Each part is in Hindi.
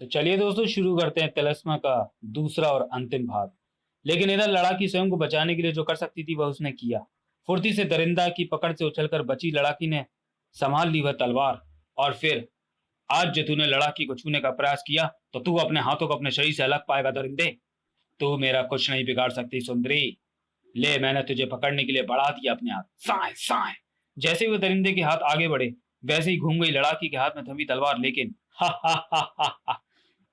तो चलिए दोस्तों शुरू करते हैं तिलिस्मा का दूसरा और अंतिम भाग। लेकिन इधर लड़ाकी स्वयं को बचाने के लिए जो कर सकती थी वह उसने किया। फुर्ती से दरिंदा की पकड़ से उछलकर बची लड़ाकी ने संभाल ली वह तलवार। और फिर आज जो तूने लड़ाकी को छूने का प्रयास किया तो तू अपने हाथों को अपने शरीर से अलग पाएगा दरिंदे। तू मेरा कुछ नहीं बिगाड़ सकती सुंदरी। ले मैंने तुझे पकड़ने के लिए बढ़ा दिया अपने हाथ। साए साए। जैसे ही वो दरिंदे के हाथ आगे बढ़े वैसे ही घूम गई लड़ाकी के हाथ में थमी तलवार। लेकिन हा हा हा हा हा,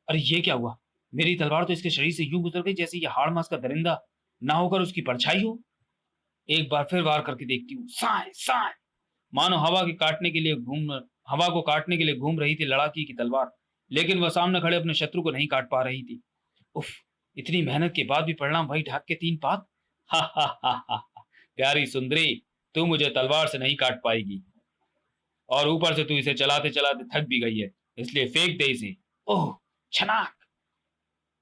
अरे ये क्या हुआ? मेरी तलवार तो इसके शरीर से यूं गुजर गई जैसे ये हाड़ मांस का दरिंदा ना होकर उसकी परछाई हो। एक बार फिर वार करके देखती हूँ। साए साए। मानो हवा को काटने के लिए घूम रही थी लड़ाकी की तलवार। लेकिन वह सामने खड़े अपने शत्रु को नहीं काट पा रही थी। उफ। इतनी मेहनत के बाद भी परिणाम वही ढाक के तीन पात। हा हा हा हा हा। प्यारी सुंदरी, तू मुझे तलवार से नहीं काट पाएगी। और ऊपर से तू इसे चलाते चलाते थक भी गई है, इसलिए फेंक दे इसे। ओह। छनाक।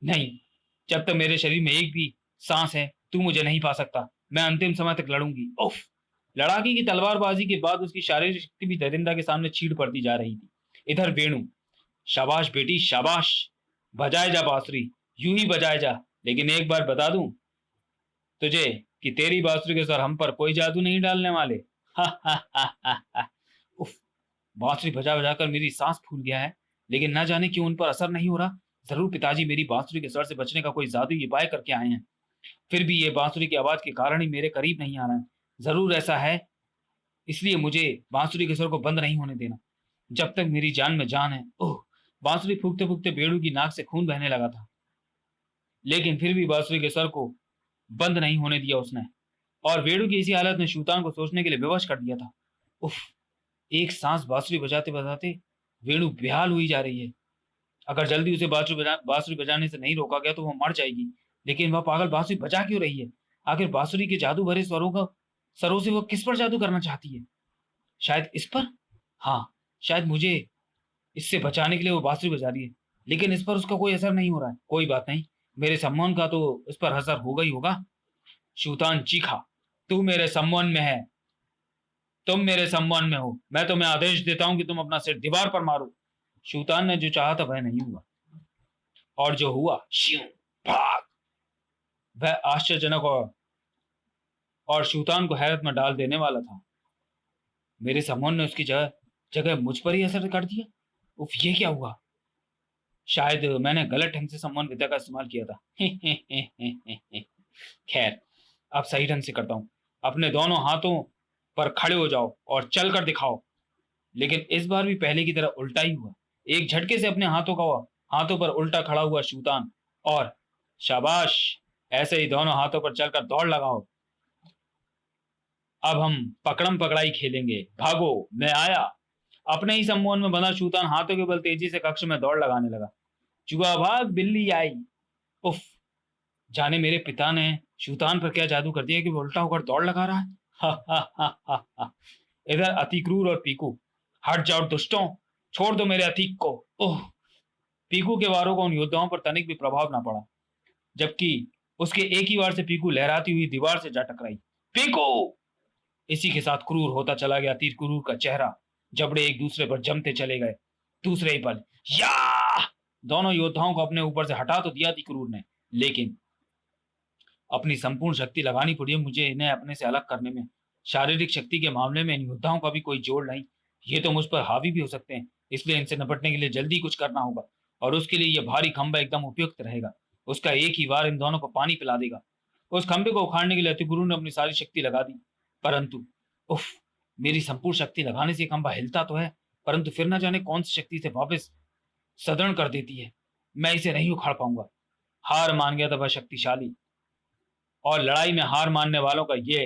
नहीं। जब तक मेरे शरीर में एक भी सांस है तू मुझे नहीं पा सकता। मैं अंतिम समय तक लड़ूंगी। उफ। लड़ाकी की तलवारबाजी के बाद उसकी शारीरिक शक्ति भी दरिंदा के सामने छीड़ पड़ती जा रही थी। इधर वेणु। शाबाश बेटी शाबाश। बजाए जा बांसुरी। यूं ही बजाए जा। लेकिन एक बार बता दूं तुझे कि तेरी बांसुरी के सर हम पर कोई जादू नहीं डालने वाले। हा हा हा हा हा। उफ। बांसुरी बजा बजाकर मेरी सांस फूल गया है। लेकिन न जाने क्यों उन पर असर नहीं हो रहा। जरूर पिताजी मेरी बांसुरी के स्वर से बचने का कोई जादुई उपाय करके आए हैं। फिर भी ये बांसुरी की आवाज के कारण ही मेरे करीब नहीं आ रहा है। जरूर ऐसा है। इसलिए मुझे बांसुरी के स्वर को बंद नहीं होने देना जब तक मेरी जान में जान है। ओह। बांसुरी फूकते फूकते बेड़ू की नाक से खून बहने लगा था। लेकिन फिर भी बांसुरी के स्वर को बंद नहीं होने दिया उसने। और बेड़ू की इसी हालत ने शूतान को सोचने के लिए विवश कर दिया था। उफ। एक सांस बांसुरी बजाते बजाते वेणु बेहाल हुई जा रही है। अगर जल्दी उसे बांसुरी बजाने से नहीं रोका गया तो वो मर जाएगी। लेकिन वह पागल बांसुरी बजा क्यों रही है? आखिर बांसुरी के जादू भरे स्वरों से वो किस पर जादू करना चाहती है? शायद इस पर। हाँ। शायद मुझे इससे बचाने के लिए वो बांसुरी बजा रही है। लेकिन इस पर उसका कोई असर नहीं हो रहा है। कोई बात नहीं। मेरे सम्मान का तो इस पर असर होगा ही होगा। शूतान चीखा। तू मेरे सम्मान में है। तुम मेरे सम्मान में हो। मैं तुम्हें आदेश देता हूं कि तुम अपना सिर दीवार पर मारो। शूतान ने जो चाहा था वह नहीं हुआ। और जो हुआ श्यों भाग वह आश्चर्यजनक और शूतान को हैरत में डाल देने वाला था। मेरे सम्मान ने उसकी जगह जगह मुझ पर ही असर कर दिया। उफ ये क्या हुआ? शायद मैंने गलत ढंग से सम्मान विद्या का इस्तेमाल किया था। खैर। अब सही ढंग से करता हूं। अपने दोनों हाथों पर खड़े हो जाओ और चल कर दिखाओ। लेकिन इस बार भी पहले की तरह उल्टा ही हुआ। एक झटके से अपने हाथों पर उल्टा खड़ा हुआ शूतान। और शाबाश। ऐसे ही दोनों हाथों पर चलकर दौड़ लगाओ। अब हम पकड़म पकड़ाई खेलेंगे। भागो। मैं आया। अपने ही सम्मोहन में बंधा शूतान हाथों के बल तेजी से कक्ष में दौड़ लगाने लगा। चुहा भाग बिल्ली आई। उफ। जाने मेरे पिता ने शूतान पर क्या जादू कर दिया कि वो उल्टा होकर दौड़ लगा रहा है। हा हा हा हा हा। इधर अतिक्रूर और पीकू। हट जाओ दुष्टों। छोड़ दो मेरे अतीक को। ओह। पीकू के वारों का उन योद्धाओं पर तनिक भी प्रभाव ना पड़ा। जबकि उसके एक ही वार से पीकू लहराती हुई दीवार से जा टकराई। पीकू। इसी के साथ क्रूर होता चला गया तीर क्रूर का चेहरा। जबड़े एक दूसरे पर जमते चले गए। दूसरे ही पल या दोनों योद्धाओं को अपने ऊपर से हटा तो दिया थी क्रूर ने। लेकिन अपनी संपूर्ण शक्ति लगानी पड़ी है मुझे इन्हें अपने से अलग करने में। शारीरिक शक्ति के मामले में इन योद्धाओं का भी कोई जोड़ नहीं। ये तो मुझ पर हावी भी हो सकते हैं। इसलिए इनसे निपटने के लिए जल्दी कुछ करना होगा। और उसके लिए यह भारी खंभा एकदम उपयुक्त रहेगा। उसका एक ही वार इन दोनों को पानी पिला देगा। उस खंभे को उखाड़ने के लिए अतिगुरु ने अपनी सारी शक्ति लगा दी। परंतु उफ। मेरी संपूर्ण शक्ति लगाने से खंभा हिलता तो है परंतु फिर न जाने कौन सी शक्ति से वापस सदरण कर देती है। मैं इसे नहीं उखाड़ पाऊंगा। हार मान गया था वह शक्तिशाली। और लड़ाई में हार मानने वालों का ये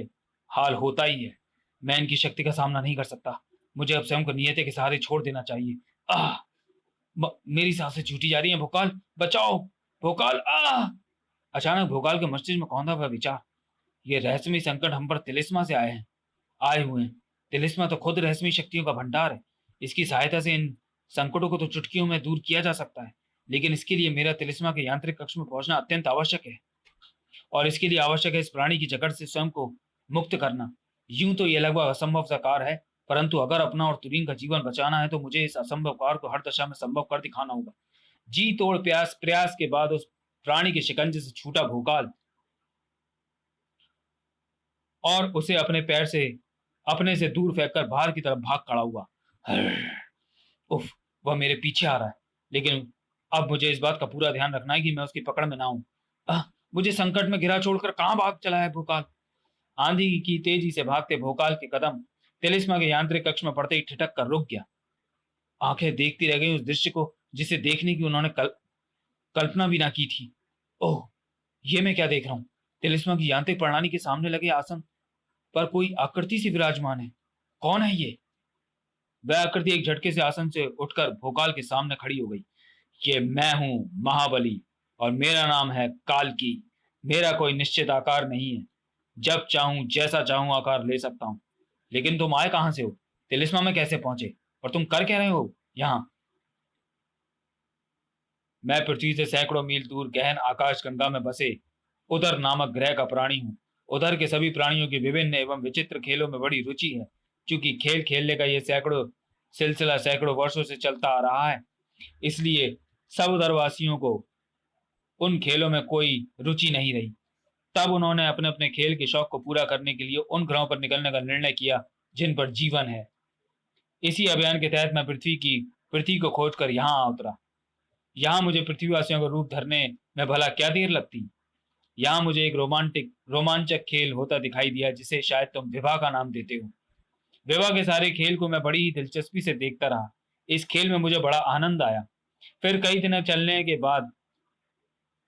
हाल होता ही है। मैं इनकी शक्ति का सामना नहीं कर सकता। मुझे अब स्वयं को नियति के सहारे छोड़ देना चाहिए। आह। मेरी सांसें छूटी जा रही हैं। भोकाल बचाओ। भोकाल आह। अचानक भोकाल के मस्तिष्क में कौंधा वह विचार। ये रहस्यमय संकट हम पर तिलिस्मा से आए हुए हैं। तिलिस्मा तो खुद रहस्यमय शक्तियों का भंडार है। इसकी सहायता से इन संकटों को तो चुटकियों में दूर किया जा सकता है। लेकिन इसके लिए मेरा तिलिस्मा के यांत्रिक कक्ष में पहुंचना अत्यंत आवश्यक है। और इसके लिए आवश्यक है इस प्राणी की जकड़ से स्वयं को मुक्त करना। यूं तो यह लगभग असंभव सा कार्य है। परंतु अगर अपना और तुरीन का जीवन बचाना है तो मुझे इस असंभव कार्य को हर दशा में संभव कर दिखाना होगा। जी तोड़ प्रयास प्रयास के बाद उस प्राणी के शिकंजे से छूटा भोकाल और उसे अपने से दूर फेंककर बाहर की तरफ भाग खड़ा हुआ। उफ, वह मेरे पीछे आ रहा है, लेकिन अब मुझे इस बात का पूरा ध्यान रखना है कि मैं उसकी पकड़ में ना हूं। मुझे संकट में घिरा छोड़कर कहां भाग चला है भोकाल। आंधी की तेजी से भागते भोकाल के कदम तिलिस्मा के यांत्रिक कक्ष में पड़ते ही ठिठक कर रुक गया। आंखें देखती रह गई उस दृश्य को जिसे देखने की उन्होंने कल्पना भी ना की थी। ओह, ये मैं क्या देख रहा हूँ। तिलिस्मा की यांत्रिक प्रणाली के सामने लगे आसन पर कोई आकृति सी विराजमान है। कौन है ये? वह आकृति एक झटके से आसन से उठकर भोकाल के सामने खड़ी हो गई। ये मैं हूं, महाबली, और मेरा नाम है कालकी। मेरा कोई निश्चित आकार नहीं है। जब चाहूं जैसा चाहूं आकार ले सकता हूं। लेकिन तुम आए कहां से हो? तिलिस्मा में कैसे पहुंचे? और तुम कर क्या रहे हो यहाँ? मैं पृथ्वी से सैकड़ों मील दूर गहन आकाश गंगा में बसे उदर नामक ग्रह का प्राणी हूँ। उधर के सभी प्राणियों की विभिन्न एवं विचित्र खेलों में बड़ी रुचि है। क्योंकि खेल खेलने का यह सिलसिला सैकड़ों वर्षों से चलता आ रहा है, इसलिए सब उधरवासियों को उन खेलों में कोई रुचि नहीं रही। तब उन्होंने अपने अपने खेल के शौक को पूरा करने के लिए उन ग्रहों पर निकलने का निर्णय किया जिन पर जीवन है। इसी अभियान के तहत मैं पृथ्वी को खोजकर यहाँ आ उतरा। यहाँ मुझे पृथ्वीवासियों का रूप धरने में भला क्या देर लगती। यहाँ मुझे एक रोमांचक खेल होता दिखाई दिया जिसे शायद तुम विवाह का नाम देते हो। विवाह के सारे खेल को मैं बड़ी ही दिलचस्पी से देखता रहा। इस खेल में मुझे बड़ा आनंद आया। फिर कई दिन चलने के बाद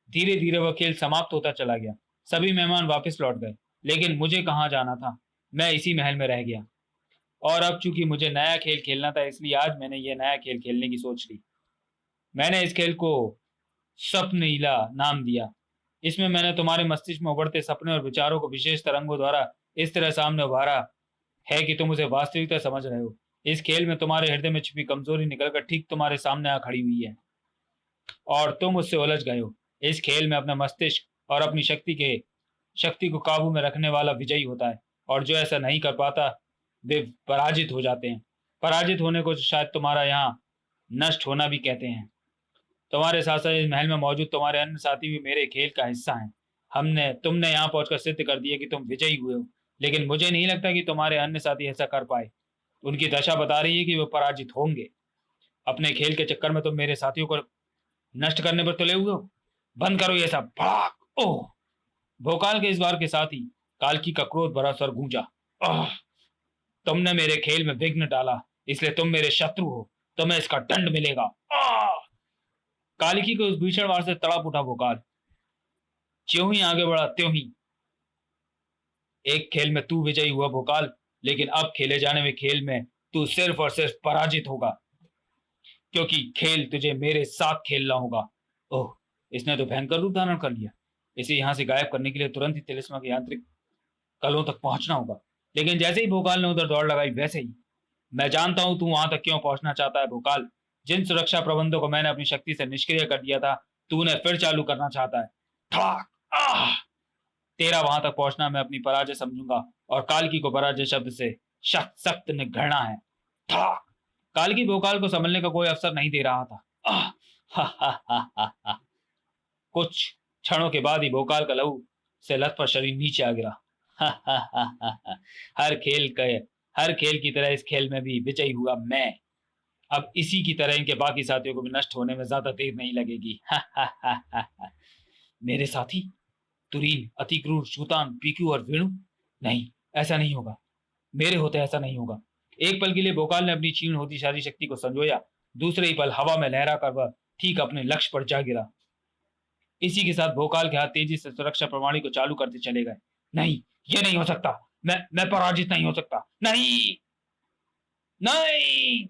धीरे धीरे वह खेल समाप्त होता चला गया। सभी मेहमान वापस लौट गए, लेकिन मुझे कहाँ जाना था। मैं इसी महल में रह गया। और अब चूंकि मुझे नया खेल खेलना था, इसलिए आज मैंने यह नया खेल खेलने की सोच ली। मैंने इस खेल को स्वप्नलीला नाम दिया। इसमें मैंने तुम्हारे मस्तिष्क में उभरते सपने और विचारों को विशेष तरंगों द्वारा इस तरह सामने उभारा है कि तुम उसे वास्तविकता समझ रहे हो। इस खेल में तुम्हारे हृदय में छिपी कमजोरी निकलकर ठीक तुम्हारे सामने आ खड़ी हुई है और तुम उससे उलझ गए हो। इस खेल में अपने मस्तिष्क और अपनी शक्ति को काबू में रखने वाला विजयी होता है, और जो ऐसा नहीं कर पाता वे पराजित हो जाते हैं। पराजित होने को शायद तुम्हारा यहाँ नष्ट होना भी कहते हैं। तुम्हारे साथ साथ इस महल में मौजूद तुम्हारे अन्य साथी भी मेरे खेल का हिस्सा हैं। तुमने यहाँ पहुंचकर सिद्ध कर दिया कि तुम विजयी हुए हो, लेकिन मुझे नहीं लगता कि तुम्हारे अन्य साथी ऐसा कर पाए। उनकी दशा बता रही है कि वो पराजित होंगे। अपने खेल के चक्कर में तुम मेरे साथियों को नष्ट करने पर तुले हुए हो। बंद करो ये सब। भड़ाक। ओह, भोकाल के इस बार के साथ ही कालकी का क्रोध भरा स्वर गूंजा। तुमने मेरे खेल में विघ्न डाला, इसलिए तुम मेरे शत्रु हो। तुम्हें इसका दंड मिलेगा। कालिकी को उस भीषण वार से तड़प उठा भोकाल। ज्यों ही आगे बढ़ा त्यों ही एक खेल में तू विजयी हुआ भोकाल, लेकिन अब खेले जाने में खेल में तू सिर्फ और सिर्फ पराजित होगा, क्योंकि खेल तुझे मेरे साथ खेलना होगा। ओह, इसने तो भयंकर रूप धारण कर लिया। इसे यहां से गायब करने के लिए तुरंत ही तिलिस्मा के यांत्रिक कलों तक पहुंचना होगा। लेकिन जैसे ही भोकाल ने उधर दौड़ लगाई, वैसे ही मैं जानता हूं तू वहां तक क्यों पहुंचना चाहता है भोकाल। जिन सुरक्षा प्रबंधों को मैंने अपनी शक्ति से निष्क्रिय कर दिया था, तूने फिर चालू करना चाहता है। ठड़ाक। तेरा वहां तक पहुंचना मैं अपनी पराजय समझूंगा, और कालकी को पराजय शब्द से सख्त सख्त घृणा है। ठड़ाक। कालकी भोकाल को संभलने का कोई अवसर नहीं दे रहा था। कुछ क्षणों के बाद ही भोकाल का लहू से लथपथ शरीर नीचे आ गिरा। हर खेल की तरह इस खेल में भी विजयी हुआ मैं। अब इसी की तरह इनके बाकी साथियों को भी नष्ट होने में ज्यादा देर नहीं लगेगी। मेरे साथी तुरीन, अतिक्रूर, शूतान, पीकू और वेणु, नहीं, ऐसा नहीं होगा। मेरे होते ऐसा नहीं होगा। एक पल के लिए भोकाल ने अपनी क्षीण होती सारी शक्ति को संजोया। दूसरे ही पल हवा में लहरा कर वह ठीक अपने लक्ष्य पर जा गिरा। इसी के साथ भोकाल के हाथ तेजी से सुरक्षा प्रणाली को चालू करते चले गए। नहीं, यह नहीं हो सकता। मैं पराजित नहीं हो सकता। नहीं, नहीं।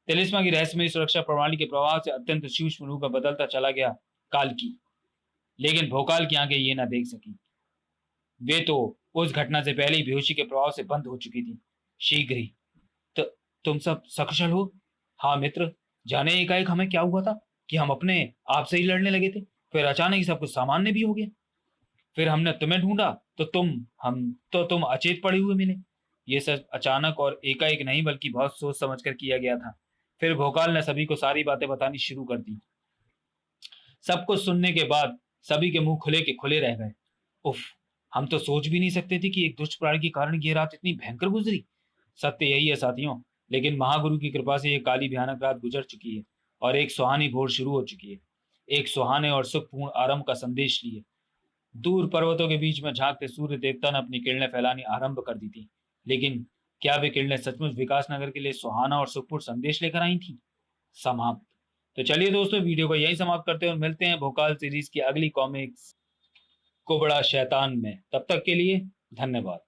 तिलिस्मा की रहस्यमयी सुरक्षा प्रणाली के प्रभाव से अत्यंत सूक्ष्म रूप में बदलता चला गया कालकी। लेकिन भोकाल की आंखें ये ना देख सकी। वे तो उस घटना से पहले ही बेहोशी के प्रभाव से बंद हो चुकी थी। शीघ्र ही तुम सब सकुशल हो? हाँ मित्र, जाने एकाएक हमें क्या हुआ था कि हम अपने आप से ही लड़ने लगे थे। फिर अचानक ही सब कुछ सामान्य भी हो गया। फिर हमने तुम्हें ढूंढा तो तुम अचेत पड़े हुए मिले। ये सब अचानक और एकाएक नहीं, बल्कि बहुत सोच समझ कर किया गया था। फिर भोकाल ने सभी को सारी बातें बतानी शुरू कर दी। सब कुछ सुनने के बाद सभी के मुंह खुले के खुले रह गए। उफ, हम तो सोच भी नहीं सकते थे कि एक दुष्ट प्राणी के कारण ये रात इतनी भयंकर गुजरी। सत्य यही है साथियों, लेकिन महागुरु की कृपा से ये काली भयानक रात गुजर चुकी है और एक सुहानी भोर शुरू हो चुकी है। एक सुहाने और सुखपूर्ण आरंभ का संदेश लिए दूर पर्वतों के बीच में झांकते सूर्य देवता ने अपनी किरणें फैलानी आरंभ कर दी थी। लेकिन क्या वे किरणें सचमुच विकासनगर के लिए सुहाना और सुखपूर्ण संदेश लेकर आई थी? समाप्त। तो चलिए दोस्तों, वीडियो को यहीं समाप्त करते हैं और मिलते हैं भोकाल सीरीज की अगली कॉमिक्स को बड़ा शैतान में। तब तक के लिए धन्यवाद।